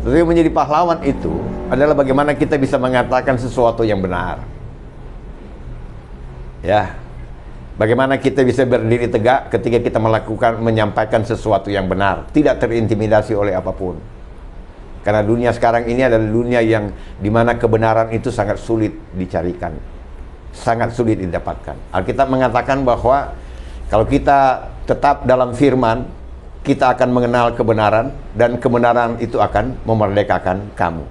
Jadi menjadi pahlawan itu adalah bagaimana kita bisa mengatakan sesuatu yang benar. Ya. Bagaimana kita bisa berdiri tegak ketika kita menyampaikan sesuatu yang benar, tidak terintimidasi oleh apapun. Karena dunia sekarang ini adalah dunia yang dimana kebenaran itu sangat sulit dicarikan, sangat sulit didapatkan. Alkitab mengatakan bahwa kalau kita tetap dalam firman, kita akan mengenal kebenaran, dan kebenaran itu akan memerdekakan kamu.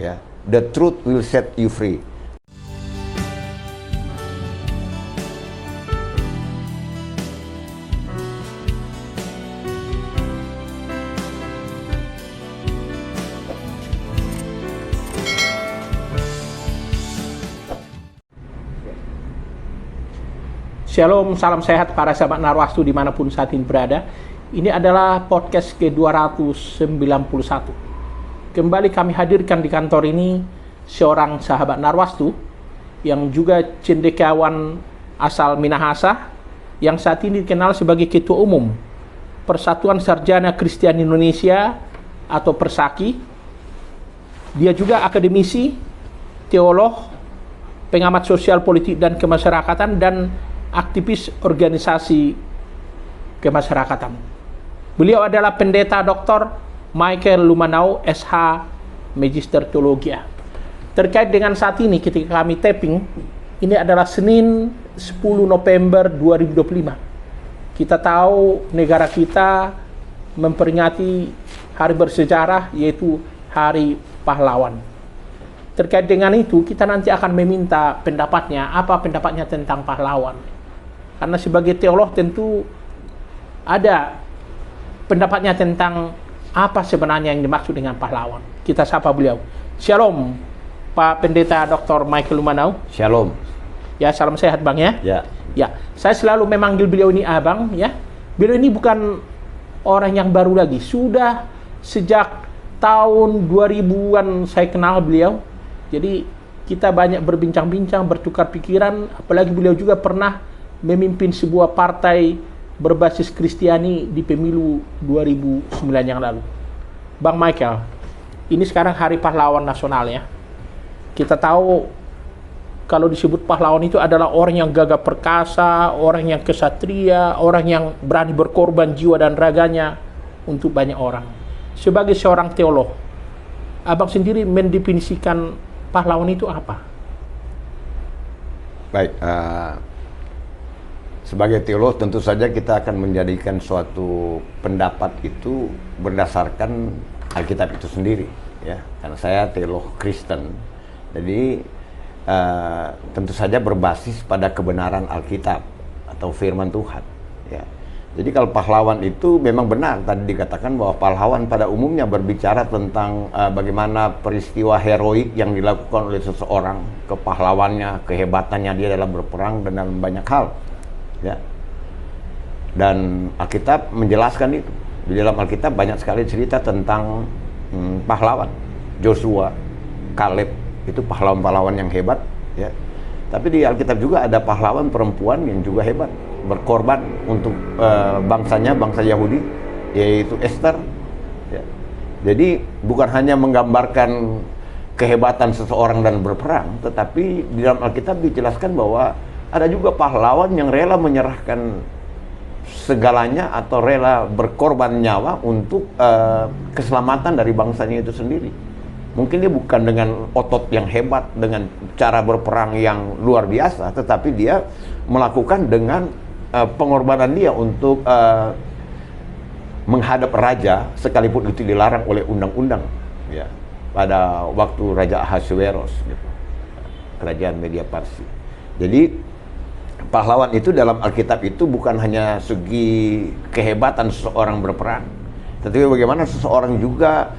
Ya, the truth will set you free. Shalom, salam sehat para sahabat Narwastu dimanapun saat ini berada. Ini adalah podcast ke-291. Kembali kami hadirkan di kantor ini seorang sahabat Narwastu yang juga cendekiawan asal Minahasa, yang saat ini dikenal sebagai Ketua Umum Persatuan Sarjana Kristen Indonesia atau Persaki. Dia juga akademisi, teolog, pengamat sosial politik dan kemasyarakatan, dan aktivis organisasi kemasyarakatan. Beliau adalah Pendeta Dr. Michael Lumanau, SH, Magister Teologia. Terkait dengan saat ini ketika kami taping, ini adalah Senin 10 November 2025. Kita tahu negara kita memperingati hari bersejarah, yaitu Hari Pahlawan. Terkait dengan itu, kita nanti akan meminta pendapatnya, apa pendapatnya tentang pahlawan. Karena sebagai teolog tentu ada pendapatnya tentang apa sebenarnya yang dimaksud dengan pahlawan. Kita sapa beliau. Shalom, Pak Pendeta Dr. Michael Lumanau. Shalom. Ya, salam sehat Bang ya. Ya. Ya, saya selalu memanggil beliau ini Abang ya. Beliau ini bukan orang yang baru lagi. Sudah sejak tahun 2000-an saya kenal beliau. Jadi kita banyak berbincang-bincang, bertukar pikiran. Apalagi beliau juga pernah memimpin sebuah partai berbasis Kristiani di pemilu 2009 yang lalu. Bang Michael, ini sekarang Hari Pahlawan Nasional ya. Kita tahu kalau disebut pahlawan itu adalah orang yang gagah perkasa, orang yang kesatria, orang yang berani berkorban jiwa dan raganya untuk banyak orang. Sebagai seorang teolog, Abang sendiri mendefinisikan pahlawan itu apa? Baik, sebagai teolog tentu saja kita akan menjadikan suatu pendapat itu berdasarkan Alkitab itu sendiri, ya. Karena saya teolog Kristen, jadi tentu saja berbasis pada kebenaran Alkitab atau firman Tuhan, ya. Jadi kalau pahlawan itu memang benar tadi dikatakan bahwa pahlawan pada umumnya berbicara tentang bagaimana peristiwa heroik yang dilakukan oleh seseorang, kepahlawannya, kehebatannya dia dalam berperang dan dalam banyak hal. Ya. Dan Alkitab menjelaskan itu. Di dalam Alkitab banyak sekali cerita tentang pahlawan. Joshua, Kaleb, itu pahlawan-pahlawan yang hebat, ya. Tapi di Alkitab juga ada pahlawan perempuan yang juga hebat, berkorban untuk bangsanya, bangsa Yahudi, yaitu Esther, ya. Jadi bukan hanya menggambarkan kehebatan seseorang dan berperang, tetapi di dalam Alkitab dijelaskan bahwa ada juga pahlawan yang rela menyerahkan segalanya atau rela berkorban nyawa untuk keselamatan dari bangsanya itu sendiri. Mungkin dia bukan dengan otot yang hebat, dengan cara berperang yang luar biasa, tetapi dia melakukan dengan pengorbanan dia untuk menghadap raja, sekalipun itu dilarang oleh undang-undang, ya, pada waktu Raja Ahasuerus, gitu, kerajaan Media Parsi. Jadi pahlawan itu dalam Alkitab itu bukan hanya segi kehebatan seseorang berperang, tetapi bagaimana seseorang juga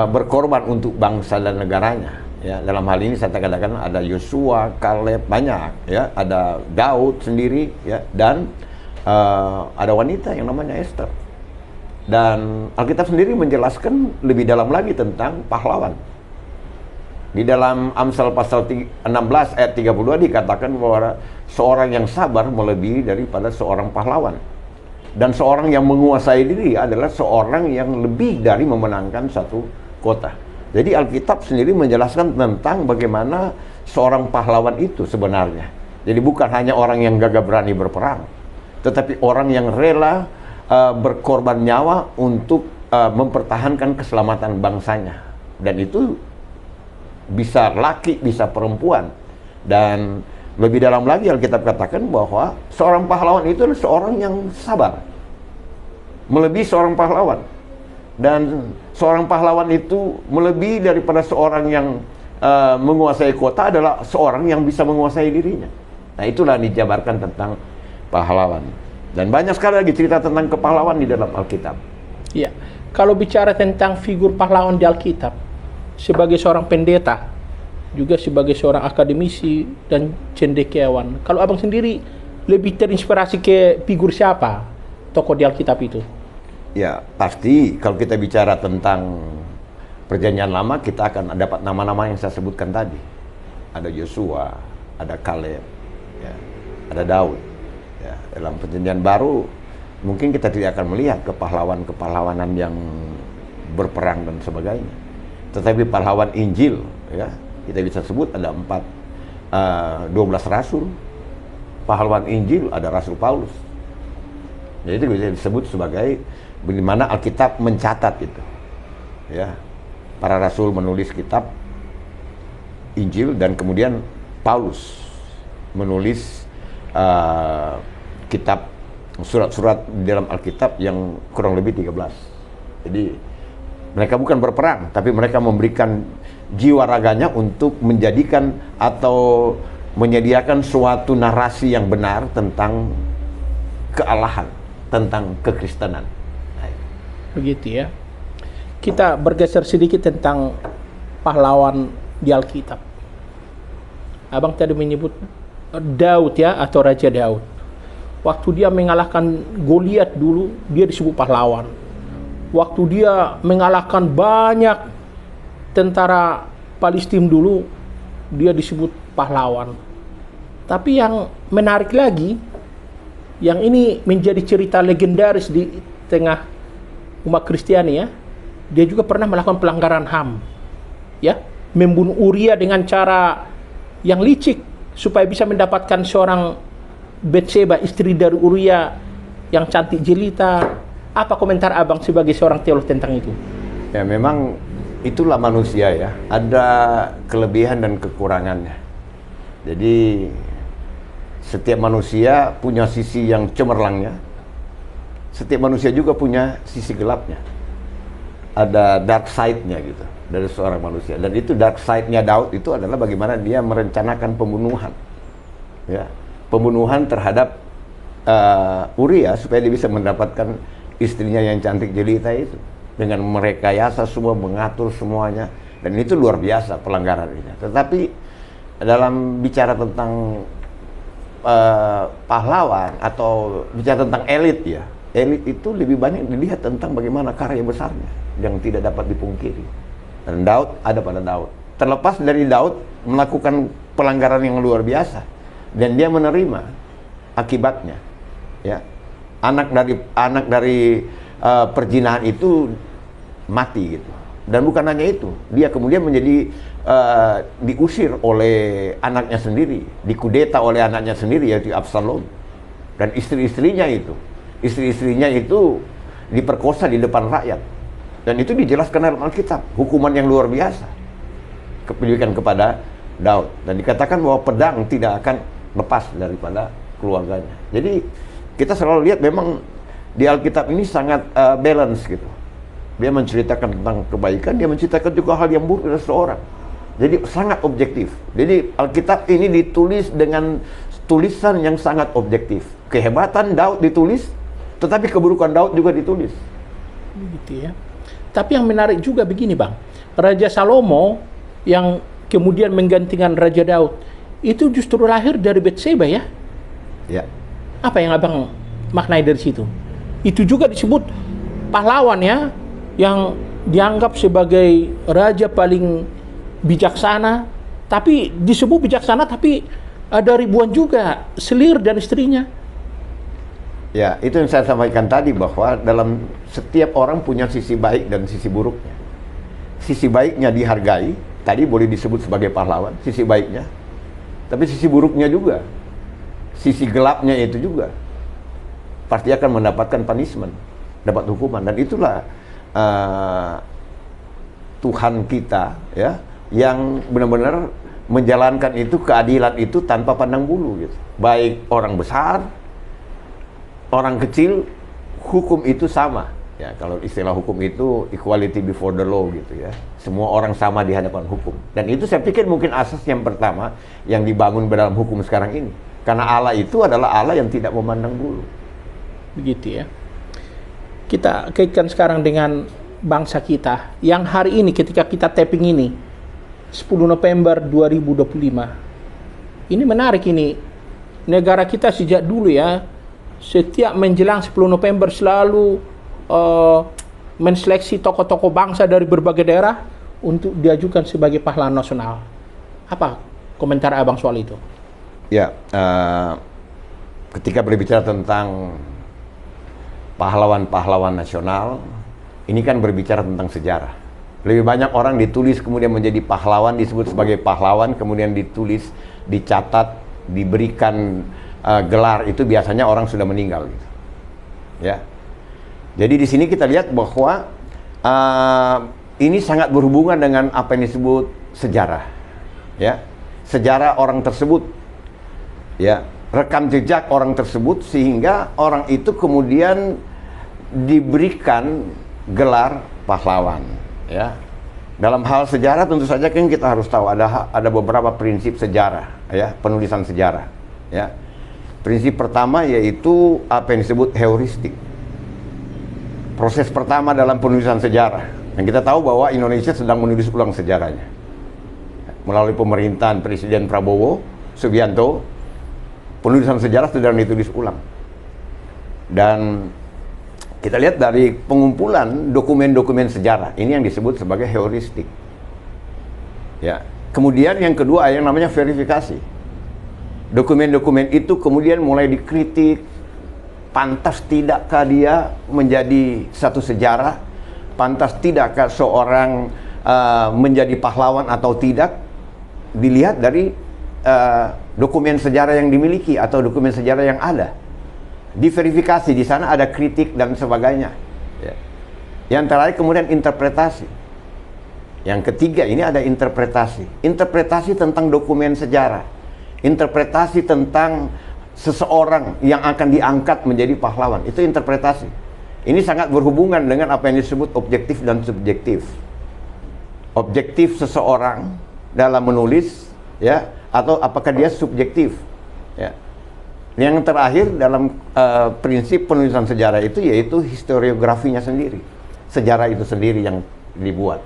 berkorban untuk bangsa dan negaranya. Ya, dalam hal ini saya katakan ada Yosua, Kaleb, banyak, ya, ada Daud sendiri, ya, dan ada wanita yang namanya Esther. Dan Alkitab sendiri menjelaskan lebih dalam lagi tentang pahlawan. Di dalam Amsal pasal 16 ayat 32 dikatakan bahwa seorang yang sabar melebihi daripada seorang pahlawan. Dan seorang yang menguasai diri adalah seorang yang lebih dari memenangkan satu kota. Jadi Alkitab sendiri menjelaskan tentang bagaimana seorang pahlawan itu sebenarnya. Jadi bukan hanya orang yang gagah berani berperang, tetapi orang yang rela berkorban nyawa untuk mempertahankan keselamatan bangsanya. Dan itu bisa laki, bisa perempuan. Dan lebih dalam lagi Alkitab katakan bahwa seorang pahlawan itu adalah seorang yang sabar, melebihi seorang pahlawan. Dan seorang pahlawan itu melebihi daripada seorang yang menguasai kota adalah seorang yang bisa menguasai dirinya. Nah, itulah dijabarkan tentang pahlawan. Dan banyak sekali lagi cerita tentang kepahlawan di dalam Alkitab. Iya, kalau bicara tentang figur pahlawan di Alkitab, sebagai seorang pendeta, juga sebagai seorang akademisi dan cendekiawan, kalau abang sendiri lebih terinspirasi ke figur siapa tokoh di Alkitab itu? Ya, pasti kalau kita bicara tentang Perjanjian Lama, kita akan dapat nama-nama yang saya sebutkan tadi. Ada Yosua, ada Kaleb, ya, ada Daud. Ya, dalam Perjanjian Baru, mungkin kita tidak akan melihat kepahlawanan yang berperang dan sebagainya. Tetapi pahlawan Injil, ya, kita bisa sebut ada 12 rasul. Pahlawan Injil ada Rasul Paulus. Jadi itu bisa disebut sebagai bagaimana Alkitab mencatat itu. Ya, para rasul menulis kitab Injil dan kemudian Paulus menulis kitab surat-surat di dalam Alkitab yang kurang lebih 13. Jadi mereka bukan berperang, tapi mereka memberikan jiwa raganya untuk menjadikan atau menyediakan suatu narasi yang benar tentang kealahan, tentang kekristenan. Begitu ya. Kita bergeser sedikit tentang pahlawan di Alkitab. Abang tadi menyebut Daud ya, atau Raja Daud. Waktu dia mengalahkan Goliat dulu, dia disebut pahlawan. Waktu dia mengalahkan banyak tentara Palestina dulu, dia disebut pahlawan. Tapi yang menarik lagi, yang ini menjadi cerita legendaris di tengah umat Kristiani ya, dia juga pernah melakukan pelanggaran HAM, ya, membunuh Uria dengan cara yang licik supaya bisa mendapatkan seorang Betseba, istri dari Uria yang cantik jelita. Apa komentar abang sebagai seorang teolog tentang itu? Ya, memang itulah manusia ya, ada kelebihan dan kekurangannya. Jadi setiap manusia punya sisi yang cemerlangnya, setiap manusia juga punya sisi gelapnya. Ada dark side-nya gitu dari seorang manusia. Dan itu dark side-nya Daud itu adalah bagaimana dia merencanakan pembunuhan, ya, pembunuhan terhadap Uria supaya dia bisa mendapatkan istrinya yang cantik jelita itu, dengan merekayasa semua, mengatur semuanya. Dan itu luar biasa pelanggaran ini. Tetapi dalam bicara tentang pahlawan atau bicara tentang elit ya, elit itu lebih banyak dilihat tentang bagaimana karya besarnya yang tidak dapat dipungkiri. Dan Daud ada pada Daud. Terlepas dari Daud melakukan pelanggaran yang luar biasa dan dia menerima akibatnya. Ya, anak dari perzinahan itu mati gitu. Dan bukan hanya itu, dia kemudian menjadi diusir oleh anaknya sendiri, dikudeta oleh anaknya sendiri, yaitu Absalom. Dan istri-istrinya itu diperkosa di depan rakyat. Dan itu dijelaskan dalam Alkitab, hukuman yang luar biasa diberikan kepada Daud. Dan dikatakan bahwa pedang tidak akan lepas daripada keluarganya. Jadi kita selalu lihat memang di Alkitab ini sangat balance gitu. Dia menceritakan tentang kebaikan, dia menceritakan juga hal yang buruk dari seseorang. Jadi sangat objektif. Jadi Alkitab ini ditulis dengan tulisan yang sangat objektif. Kehebatan Daud ditulis, tetapi keburukan Daud juga ditulis. Begitu ya. Tapi yang menarik juga begini Bang, Raja Salomo yang kemudian menggantikan Raja Daud, itu justru lahir dari Betseba ya? Ya. Apa yang abang maknai dari situ? Itu juga disebut pahlawan ya, yang dianggap sebagai raja paling bijaksana, tapi disebut bijaksana tapi ada ribuan juga selir dan istrinya. Ya, itu yang saya sampaikan tadi, bahwa dalam setiap orang punya sisi baik dan sisi buruknya. sisi baiknya dihargai, tadi boleh disebut sebagai pahlawan, sisi baiknya. Tapi sisi buruknya juga, sisi gelapnya itu juga pasti akan mendapatkan punishment, dapat hukuman. Dan itulah Tuhan kita, ya, yang benar-benar menjalankan itu, keadilan itu tanpa pandang bulu gitu. Baik orang besar, orang kecil, hukum itu sama. Ya, kalau istilah hukum itu equality before the law gitu ya. Semua orang sama di hadapan hukum. Dan itu saya pikir mungkin asas yang pertama yang dibangun dalam hukum sekarang ini. Karena Allah itu adalah Allah yang tidak memandang bulu. Begitu ya. Kita kaitkan sekarang dengan bangsa kita yang hari ini ketika kita tapping ini 10 November 2025. Ini menarik ini. Negara kita sejak dulu ya, setiap menjelang 10 November selalu menseleksi tokoh-tokoh bangsa dari berbagai daerah untuk diajukan sebagai pahlawan nasional. Apa komentar Abang soal itu? Ya, ketika berbicara tentang pahlawan-pahlawan nasional, ini kan berbicara tentang sejarah. Lebih banyak orang ditulis kemudian menjadi pahlawan, disebut sebagai pahlawan, kemudian ditulis, dicatat, diberikan gelar, itu biasanya orang sudah meninggal gitu. Ya. Jadi di sini kita lihat bahwa ini sangat berhubungan dengan apa yang disebut sejarah, ya, sejarah orang tersebut, ya, rekam jejak orang tersebut sehingga orang itu kemudian diberikan gelar pahlawan, ya. Dalam hal sejarah tentu saja kan kita harus tahu ada beberapa prinsip sejarah, ya, penulisan sejarah, ya. Prinsip pertama yaitu apa yang disebut heuristik. Proses pertama dalam penulisan sejarah. Dan kita tahu bahwa Indonesia sedang menulis ulang sejarahnya. Melalui pemerintahan Presiden Prabowo Subianto, penulisan sejarah sedang ditulis ulang. Dan kita lihat dari pengumpulan dokumen-dokumen sejarah, ini yang disebut sebagai heuristik. Ya. Kemudian yang kedua yang namanya verifikasi. Dokumen-dokumen itu kemudian mulai dikritik, pantas tidakkah dia menjadi satu sejarah, pantas tidakkah seorang menjadi pahlawan atau tidak, dilihat dari dokumen sejarah yang dimiliki atau dokumen sejarah yang ada. Diverifikasi, di sana ada kritik dan sebagainya. Ya. Yang terakhir kemudian interpretasi. Yang ketiga ini ada interpretasi. Interpretasi tentang dokumen sejarah. Interpretasi tentang seseorang yang akan diangkat menjadi pahlawan, itu interpretasi. Ini sangat berhubungan dengan apa yang disebut objektif dan subjektif. Objektif seseorang dalam menulis, ya, atau apakah dia subjektif, ya. Yang terakhir dalam prinsip penulisan sejarah itu yaitu historiografinya sendiri, sejarah itu sendiri yang dibuat.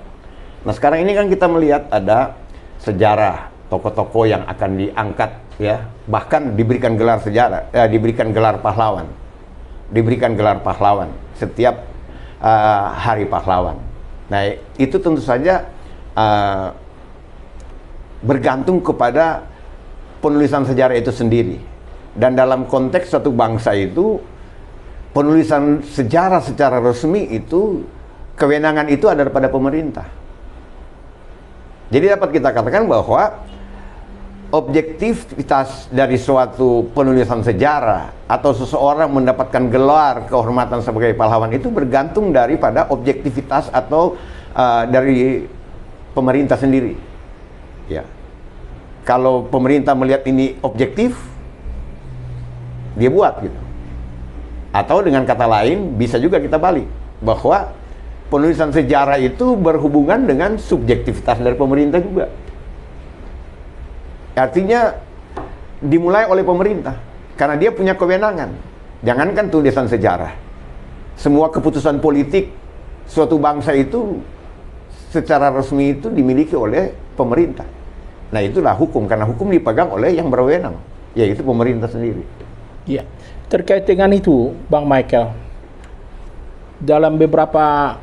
Nah sekarang ini kan kita melihat ada sejarah tokoh-tokoh yang akan diangkat, ya, bahkan diberikan gelar sejarah, diberikan gelar pahlawan, diberikan gelar pahlawan setiap hari pahlawan. Nah itu tentu saja bergantung kepada penulisan sejarah itu sendiri. Dan dalam konteks suatu bangsa itu, penulisan sejarah secara resmi itu, kewenangan itu ada pada pemerintah. Jadi dapat kita katakan bahwa objektivitas dari suatu penulisan sejarah atau seseorang mendapatkan gelar kehormatan sebagai pahlawan itu bergantung daripada objektivitas atau dari pemerintah sendiri. Ya. Kalau pemerintah melihat ini objektif, dia buat gitu. Atau dengan kata lain bisa juga kita balik bahwa penulisan sejarah itu berhubungan dengan subjektivitas dari pemerintah juga. Artinya dimulai oleh pemerintah karena dia punya kewenangan. Jangankan tulisan sejarah, semua keputusan politik suatu bangsa itu secara resmi itu dimiliki oleh pemerintah. Nah itulah hukum, karena hukum dipegang oleh yang berwenang, yaitu pemerintah sendiri. Ya, terkait dengan itu Bang Michael, dalam beberapa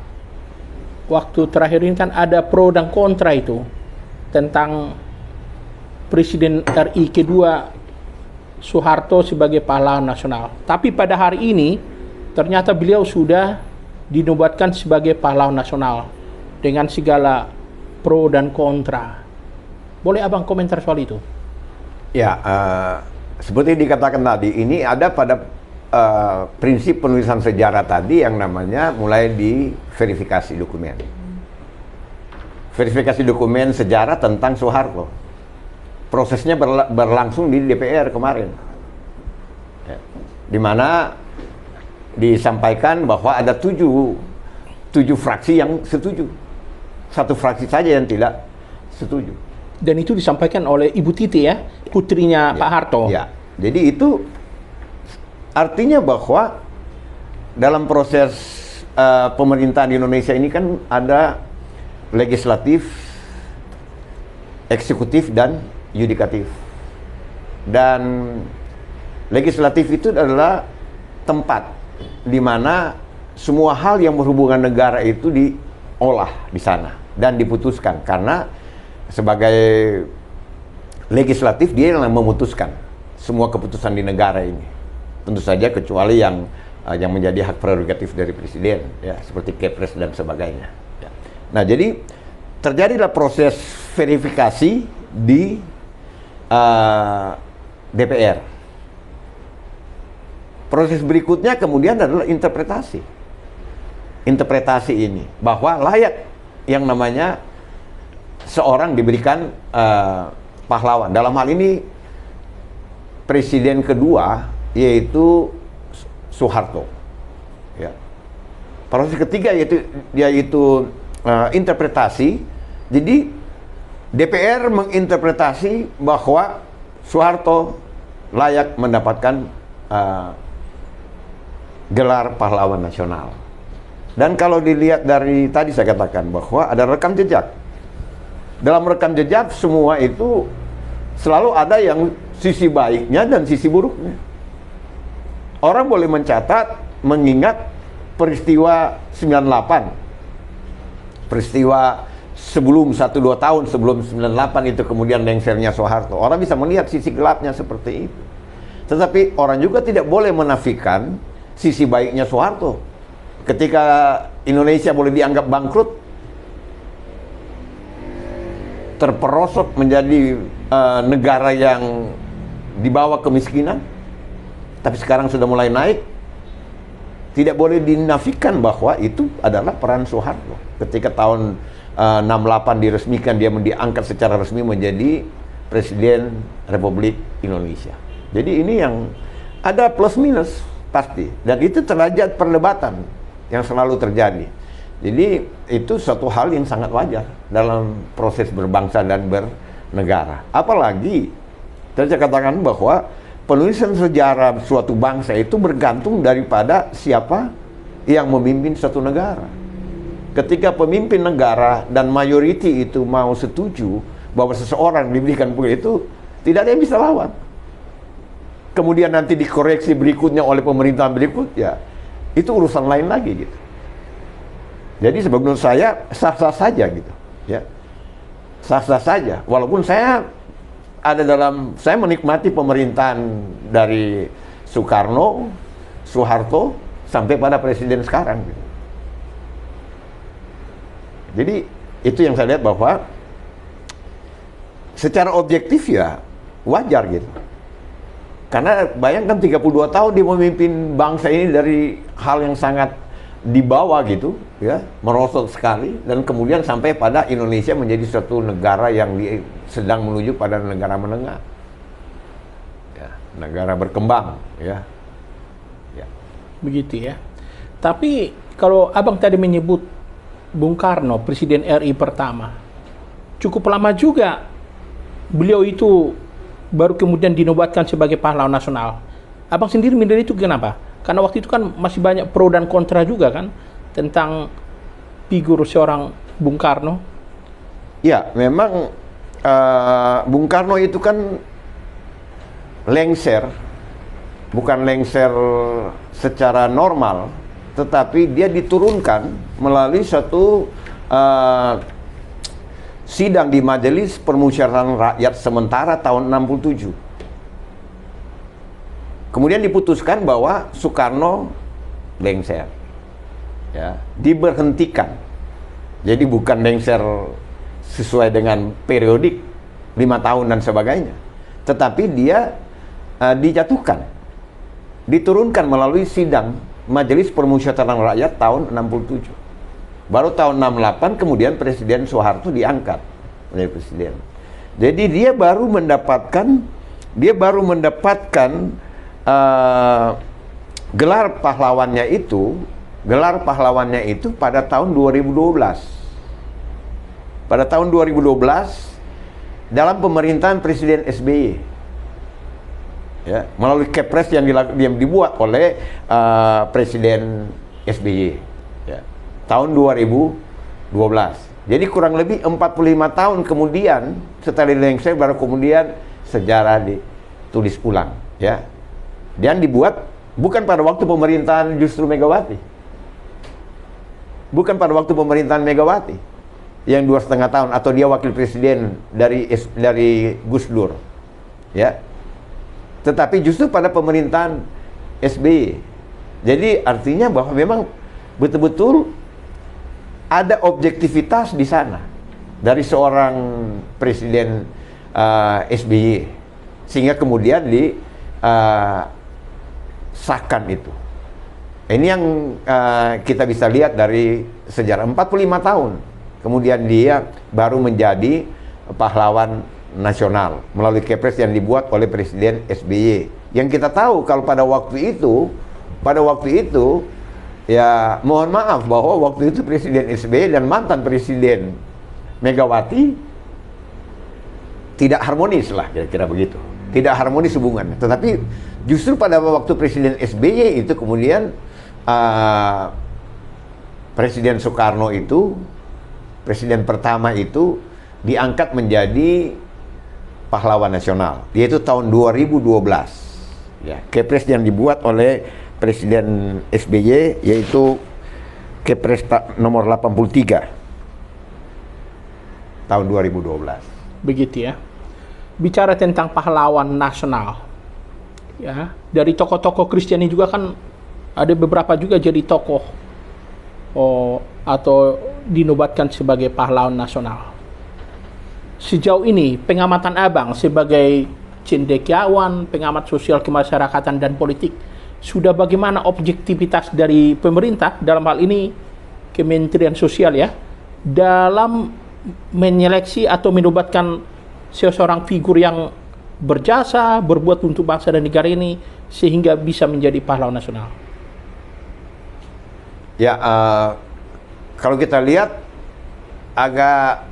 waktu terakhir ini kan ada pro dan kontra itu tentang Presiden RI kedua Soeharto sebagai pahlawan nasional. Tapi pada hari ini ternyata beliau sudah dinobatkan sebagai pahlawan nasional. dengan segala pro dan kontra. Boleh abang komentar soal itu? Ya, seperti dikatakan tadi, ini ada pada prinsip penulisan sejarah tadi yang namanya mulai di verifikasi dokumen. Verifikasi dokumen sejarah tentang Soeharto. Prosesnya berlangsung di DPR kemarin. Ya. Di mana disampaikan bahwa ada tujuh fraksi yang setuju. Satu fraksi saja yang tidak setuju. Dan itu disampaikan oleh Ibu Titi ya, putrinya Pak Harto. Ya, jadi itu artinya bahwa dalam proses pemerintahan di Indonesia ini kan ada legislatif, eksekutif, dan yudikatif. Dan legislatif itu adalah tempat di mana semua hal yang berhubungan negara itu diolah di sana dan diputuskan, karena sebagai legislatif dia yang memutuskan semua keputusan di negara ini. Tentu saja kecuali yang menjadi hak prerogatif dari presiden, ya, seperti Kepres dan sebagainya. Ya. Nah, jadi terjadilah proses verifikasi di DPR. Proses berikutnya kemudian adalah interpretasi. Interpretasi ini bahwa layak yang namanya seorang diberikan pahlawan. Dalam hal ini presiden kedua yaitu Soeharto. Ya. Proses ketiga yaitu interpretasi. Jadi DPR menginterpretasi bahwa Soeharto layak mendapatkan gelar pahlawan nasional. Dan kalau dilihat dari tadi saya katakan bahwa ada rekam jejak. Dalam rekam jejak semua itu selalu ada yang sisi baiknya dan sisi buruknya. Orang boleh mencatat, mengingat peristiwa 98. Peristiwa sebelum 1-2 tahun sebelum 98 itu kemudian lengsernya Soeharto. Orang bisa melihat sisi gelapnya seperti itu. Tetapi orang juga tidak boleh menafikan sisi baiknya Soeharto. Ketika Indonesia boleh dianggap bangkrut, terperosok menjadi negara yang dibawa kemiskinan, tapi sekarang sudah mulai naik, tidak boleh dinafikan bahwa itu adalah peran Soeharto. Ketika tahun 68 diresmikan, dia diangkat secara resmi menjadi Presiden Republik Indonesia. Jadi ini yang ada plus minus pasti, dan itu derajat perdebatan yang selalu terjadi. Jadi itu suatu hal yang sangat wajar dalam proses berbangsa dan bernegara. Apalagi tadi saya katakan bahwa penulisan sejarah suatu bangsa itu bergantung daripada siapa yang memimpin suatu negara. Ketika pemimpin negara dan mayoriti itu mau setuju bahwa seseorang diberikan itu, tidak ada yang bisa lawan. Kemudian nanti dikoreksi berikutnya oleh pemerintahan berikut, ya itu urusan lain lagi gitu. Jadi menurut saya sah-sah saja gitu, ya sah-sah saja. Walaupun saya menikmati pemerintahan dari Soekarno, Soeharto sampai pada presiden sekarang gitu. Jadi itu yang saya lihat bahwa secara objektif ya wajar gitu. Karena bayangkan 32 tahun dia memimpin bangsa ini dari hal yang sangat di bawah gitu, ya, merosot sekali, dan kemudian sampai pada Indonesia menjadi suatu negara yang sedang menuju pada negara menengah, ya, negara berkembang, ya. Begitu ya. Tapi kalau abang tadi menyebut Bung Karno, Presiden RI pertama, cukup lama juga beliau itu baru kemudian dinobatkan sebagai pahlawan nasional. Abang sendiri milih itu kenapa? Karena waktu itu kan masih banyak pro dan kontra juga kan tentang figur seorang Bung Karno. Ya, memang Bung Karno itu kan lengser, bukan lengser secara normal, tetapi dia diturunkan melalui satu sidang di Majelis Permusyawaratan Rakyat sementara tahun 67. Kemudian diputuskan bahwa Soekarno lengser, ya, diberhentikan Jadi bukan lengser sesuai dengan periodik 5 tahun dan sebagainya, tetapi dia dijatuhkan, diturunkan melalui sidang Majelis Permusyawaratan Rakyat tahun 67. Baru tahun 68 kemudian Presiden Soeharto diangkat menjadi presiden. Jadi dia baru mendapatkan gelar pahlawannya itu pada tahun 2012. Pada tahun 2012 dalam pemerintahan Presiden SBY, ya, melalui Kepres yang dibuat oleh Presiden SBY, ya, tahun 2012. Jadi kurang lebih 45 tahun kemudian setelah dilengser baru kemudian sejarah ditulis ulang, ya. Dan dibuat bukan pada waktu pemerintahan justru Megawati. Bukan pada waktu pemerintahan Megawati yang 2,5 tahun, atau dia wakil presiden dari Gus Dur, ya. Tetapi justru pada pemerintahan SBY. Jadi artinya bahwa memang betul-betul ada objektivitas di sana dari seorang presiden SBY, sehingga kemudian disahkan itu. Ini yang kita bisa lihat dari sejarah 45 tahun. Kemudian dia baru menjadi pahlawan nasional melalui Kepres yang dibuat oleh Presiden SBY. Yang kita tahu kalau pada waktu itu ya mohon maaf bahwa waktu itu Presiden SBY dan mantan Presiden Megawati tidak harmonis lah, kira-kira begitu. Tidak harmonis hubungannya. Tetapi justru pada waktu Presiden SBY itu kemudian Presiden Soekarno itu, presiden pertama itu diangkat menjadi pahlawan nasional, yaitu tahun 2012. Ya, Kepres yang dibuat oleh Presiden SBY yaitu Kepres nomor 83 tahun 2012. Begitu ya. Bicara tentang pahlawan nasional, ya, dari tokoh-tokoh Kristen juga kan ada beberapa juga jadi tokoh atau dinobatkan sebagai pahlawan nasional. Sejauh ini pengamatan Abang sebagai cendekiawan, pengamat sosial kemasyarakatan dan politik, sudah bagaimana objektivitas dari pemerintah, dalam hal ini Kementerian Sosial, ya, dalam menyeleksi atau menobatkan seseorang figur yang berjasa, berbuat untuk bangsa dan negara ini sehingga bisa menjadi pahlawan nasional? Ya, kalau kita lihat agak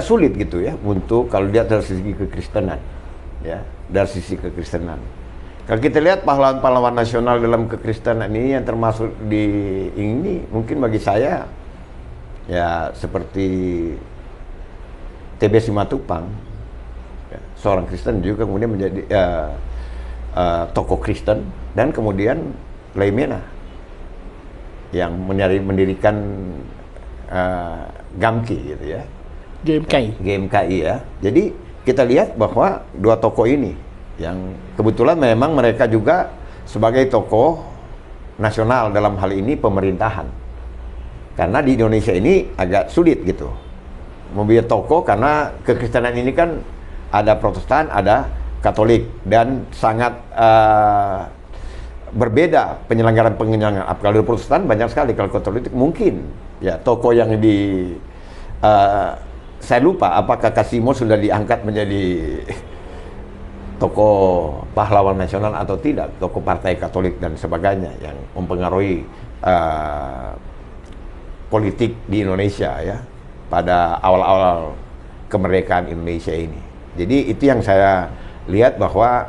sulit gitu ya untuk kalau lihat dari sisi kekristenan, ya, dari sisi kekristenan. Kalau kita lihat pahlawan-pahlawan nasional dalam kekristenan ini yang termasuk di ini mungkin bagi saya ya seperti TB Simatupang, ya, seorang Kristen juga kemudian menjadi tokoh Kristen, dan kemudian Leimena yang mendirikan GAMKI gitu ya. GMKI ya. Jadi kita lihat bahwa dua tokoh ini yang kebetulan memang mereka juga sebagai tokoh nasional dalam hal ini pemerintahan. Karena di Indonesia ini agak sulit gitu membuat tokoh, karena kekristenan ini kan ada Protestan, ada Katolik, dan sangat berbeda penyelenggaraan. Kalau di Protestan banyak sekali, kalau Katolik mungkin ya tokoh yang saya lupa apakah Kasimo sudah diangkat menjadi tokoh pahlawan nasional atau tidak, tokoh partai Katolik dan sebagainya yang mempengaruhi politik di Indonesia ya pada awal-awal kemerdekaan Indonesia ini. Jadi itu yang saya lihat bahwa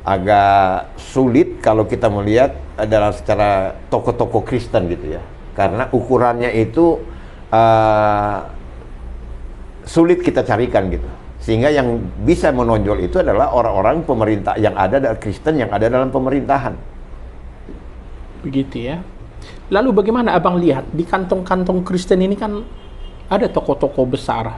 agak sulit kalau kita melihat adalah secara tokoh-tokoh Kristen gitu ya, karena ukurannya itu sulit kita carikan gitu, sehingga yang bisa menonjol itu adalah orang-orang pemerintah yang ada, dan Kristen yang ada dalam pemerintahan. Begitu ya. Lalu bagaimana Abang lihat di kantong-kantong Kristen ini kan ada tokoh-tokoh besar,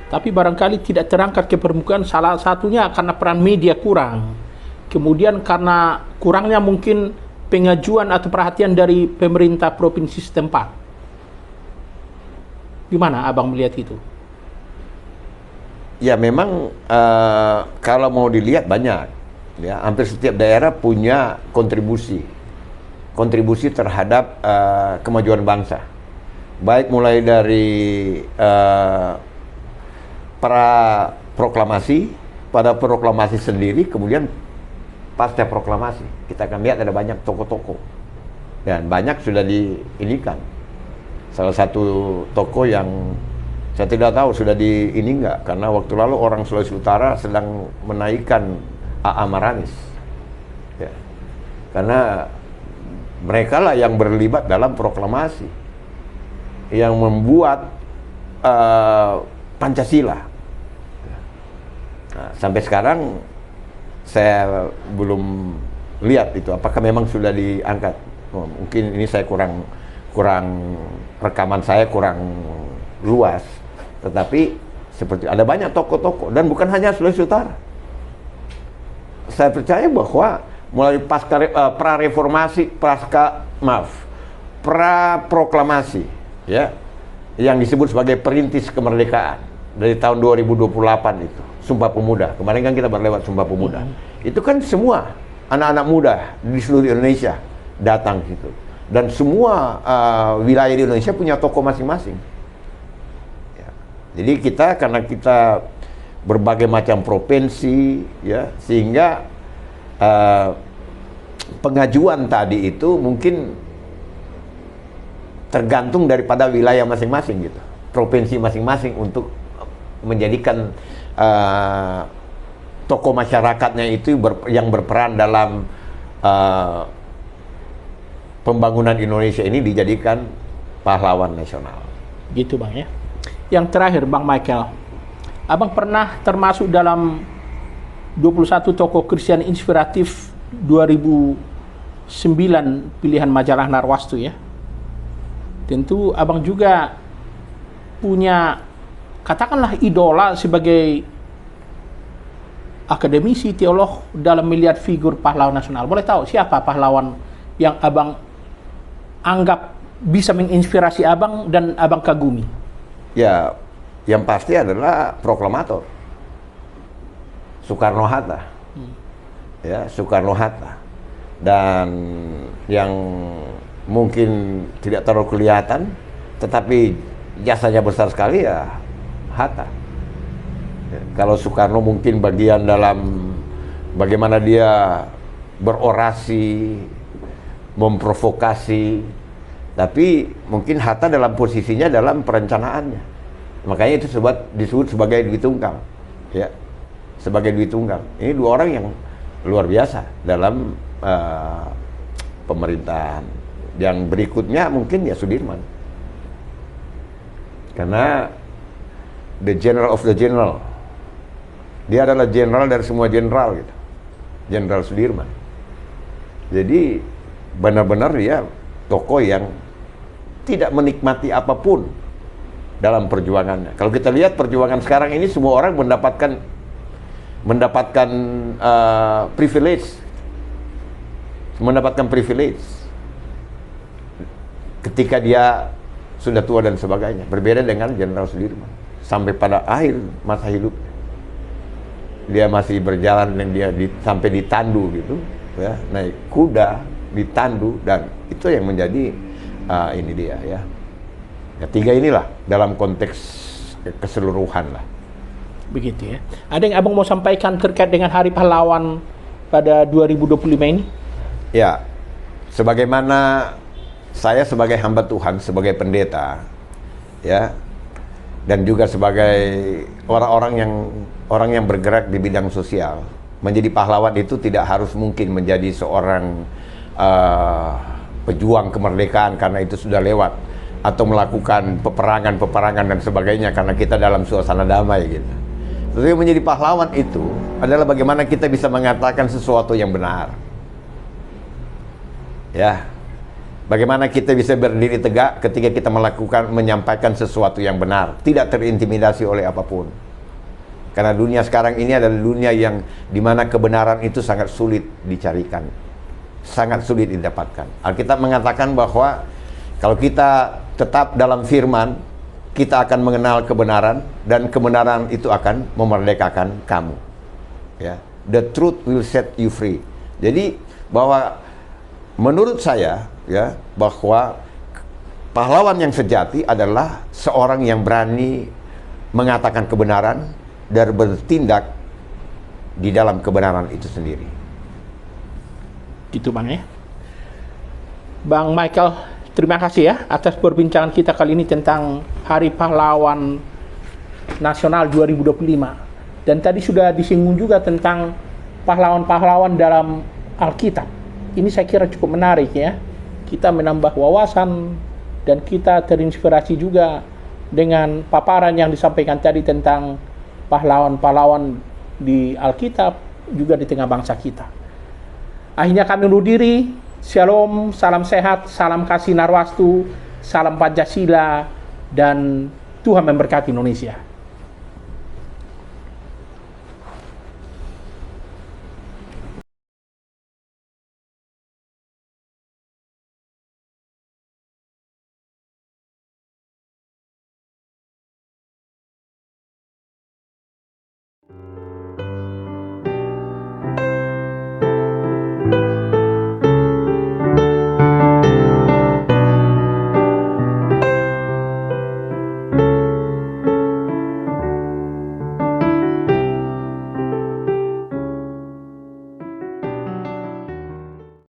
tapi barangkali tidak terangkat ke permukaan. Salah satunya karena peran media kurang, kemudian karena kurangnya mungkin pengajuan atau perhatian dari pemerintah provinsi setempat. Gimana abang melihat itu? Ya memang kalau mau dilihat banyak, ya hampir setiap daerah punya kontribusi terhadap kemajuan bangsa, baik mulai dari pra proklamasi, pada proklamasi sendiri, kemudian pasca proklamasi kita akan lihat ada banyak tokoh-tokoh dan banyak sudah diinikan. Salah satu tokoh yang saya tidak tahu sudah di ini enggak, karena waktu lalu orang Sulawesi Utara sedang menaikkan A.A. Maranis, ya. Karena mereka lah yang berlibat dalam proklamasi, yang membuat Pancasila. Nah, sampai sekarang saya belum lihat itu apakah memang sudah diangkat. Mungkin ini saya kurang rekaman saya kurang luas. Tetapi seperti ada banyak tokoh-tokoh dan bukan hanya Sulawesi Utara. Saya percaya bahwa mulai pra proklamasi, ya, yang disebut sebagai perintis kemerdekaan dari tahun 2028 itu, Sumpah Pemuda. Kemarin kan kita berlewat Sumpah Pemuda. Itu kan semua anak-anak muda di seluruh Indonesia datang gitu. Dan semua wilayah di Indonesia punya tokoh masing-masing. Jadi karena kita berbagai macam provinsi, ya, sehingga pengajuan tadi itu mungkin tergantung daripada wilayah masing-masing gitu, provinsi masing-masing untuk menjadikan tokoh masyarakatnya itu yang berperan dalam pembangunan Indonesia ini dijadikan pahlawan nasional. Gitu Bang ya. Yang terakhir Bang Michael, abang pernah termasuk dalam 21 tokoh Kristen inspiratif 2009 pilihan majalah Narwastu ya. Tentu abang juga punya katakanlah idola sebagai akademisi teolog dalam melihat figur pahlawan nasional. Boleh tahu siapa pahlawan yang abang anggap bisa menginspirasi abang dan abang kagumi? Ya, yang pasti adalah proklamator Soekarno-Hatta. Ya, Soekarno-Hatta. Dan yang mungkin tidak terlalu kelihatan, tetapi jasanya besar sekali ya Hatta. Ya, kalau Soekarno mungkin bagian dalam bagaimana dia berorasi, memprovokasi, tapi mungkin Hatta dalam posisinya dalam perencanaannya. Makanya itu disebut sebagai Dwi Tunggal, ya, sebagai Dwi Tunggal. Ini dua orang yang luar biasa dalam pemerintahan. Yang berikutnya mungkin ya Sudirman, karena the general of the general. Dia adalah jenderal dari semua jenderal gitu, Jenderal Sudirman. Jadi benar-benar dia tokoh yang tidak menikmati apapun dalam perjuangannya. Kalau kita lihat perjuangan sekarang ini, semua orang mendapatkan privilege ketika dia sudah tua dan sebagainya. Berbeda dengan Jenderal Sudirman. Sampai pada akhir masa hidup dia masih berjalan dan dia sampai ditandu gitu, ya, naik kuda, ditandu, dan itu yang menjadi ini dia ya. Ketiga inilah dalam konteks keseluruhan lah. Begitu ya. Ada yang abang mau sampaikan terkait dengan Hari Pahlawan pada 2025 ini? Ya, sebagaimana saya sebagai hamba Tuhan, sebagai pendeta, ya, dan juga sebagai orang yang bergerak di bidang sosial, menjadi pahlawan itu tidak harus mungkin menjadi seorang pejuang kemerdekaan karena itu sudah lewat, atau melakukan peperangan dan sebagainya karena kita dalam suasana damai gitu. Jadi menjadi pahlawan itu adalah bagaimana kita bisa mengatakan sesuatu yang benar. Ya. Bagaimana kita bisa berdiri tegak ketika kita menyampaikan sesuatu yang benar, tidak terintimidasi oleh apapun. Karena dunia sekarang ini adalah dunia yang dimana kebenaran itu sangat sulit dicarikan, sangat sulit didapatkan. Alkitab mengatakan bahwa kalau kita tetap dalam firman, kita akan mengenal kebenaran, dan kebenaran itu akan memerdekakan kamu. Ya, the truth will set you free. Jadi bahwa menurut saya, ya, bahwa pahlawan yang sejati adalah seorang yang berani mengatakan kebenaran dan bertindak di dalam kebenaran itu sendiri. Gitu Bang ya. Bang Michael, terima kasih ya atas perbincangan kita kali ini tentang Hari Pahlawan Nasional 2025. Dan tadi sudah disinggung juga tentang pahlawan-pahlawan dalam Alkitab. Ini saya kira cukup menarik ya. Kita menambah wawasan dan kita terinspirasi juga dengan paparan yang disampaikan tadi tentang pahlawan-pahlawan di Alkitab, juga di tengah bangsa kita. Akhirnya kami undur diri. Shalom, salam sehat, salam kasih Narwastu, salam Pancasila, dan Tuhan memberkati Indonesia.